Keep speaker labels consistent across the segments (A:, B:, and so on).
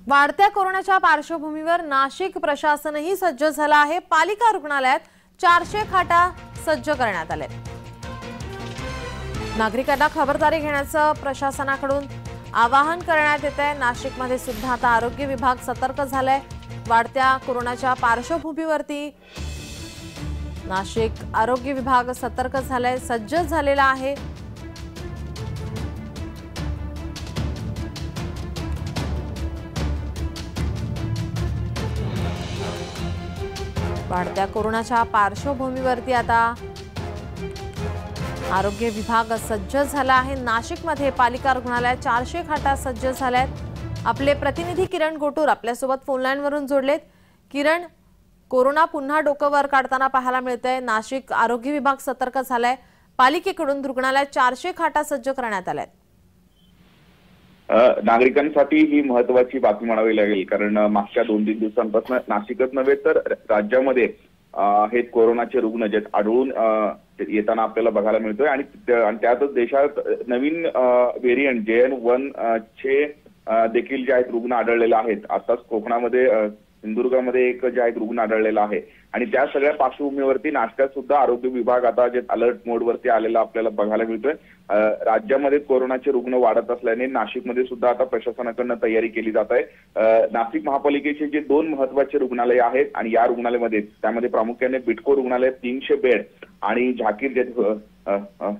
A: वाढत्या कोरोनाच्या पार्श्वभूमीवर नाशिक प्रशासनही सज्ज झालं आहे। पालिका रुग्णालयात 400 खाटा सज्ज करण्यात आले। नागरिकांना खबरदारी घेण्याचं प्रशासनाकडून आवाहन करण्यात येत आहे। नाशिकमध्ये सुद्धा आता आरोग्य विभाग सतर्क झालाय। वाढत्या कोरोनाच्या पार्श्वभूमीवरती नाशिक आरोग्य विभाग सतर्क झालाय, सज्ज झालेला आहे। वाढत्या कोरोनाच्या पार्श्वभूमीवरती आता आरोग्य विभाग सज्ज झाला आहे। नाशिकमध्ये पालिका रुग्णालयात 400 खाटा सज्ज झाल्यात। आपले प्रतिनिधी किरण गोटूर आपल्यासोबत फोन लाईन वरून जोडलेत। किरण, कोरोना पुन्हा डोकं वर काढताना पाहायला मिळतंय। नाशिक आरोग्य विभाग सतर्क झालाय। पालिकेकडून रुग्णालयात 400 खाटा सज्ज करण्यात आल्यात।
B: नागरिकांसाठी ही महत्त्वाची बातमी म्हणावी लागेल, कारण मागच्या 2-3 दिवसांपासून नाशिकच नव्हे तर राज्यामध्ये हे कोरोनाचे रुग्ण जे आढळून येताना आपल्याला बघायला मिळतोय आणि त्यातच देशात नवीन व्हेरियंट JN.1 चे देखील जे आहेत रुग्ण आढळलेले आहेत। आताच कोकणामध्ये सिंधुदुर्गामध्ये एक जे आहेत रुग्ण आढळलेला आहे आणि त्या सगळ्या पार्श्वभूमीवरती नाशिकात सुद्धा आरोग्य विभाग आता जे अलर्ट मोडवरती आलेला आपल्याला बघायला मिळतोय। राज्यामध्ये कोरोनाचे रुग्ण वाढत असल्याने नाशिकमध्ये सुद्धा आता प्रशासनाकडून तयारी केली जात आहे। नाशिक महापालिकेचे जे 2 महत्त्वाचे रुग्णालय आहेत आणि या रुग्णालयामध्ये त्यामध्ये प्रामुख्याने बिटको रुग्णालय 300 बेड आणि झाकीर जे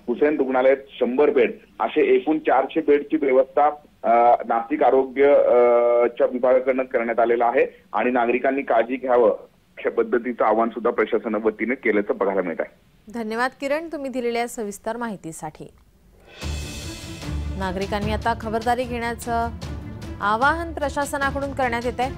B: हुसेन रुग्णालयात 100 बेड असे एकूण 400 बेडची व्यवस्था नाशिक आरोग्यच्या विभागाकडून करण्यात आलेला आहे आणि नागरिकांनी काळजी घ्यावं अशा पद्धतीचं आवाहन सुद्धा प्रशासनाच्या वतीने केल्याचं बघायला मिळत आहे।
A: धन्यवाद किरण, तुम्ही दिलेल्या सविस्तर माहितीसाठी। नागरिकांनी आता खबरदारी घेण्याचं आवाहन प्रशासनाकडून करण्यात येत आहे।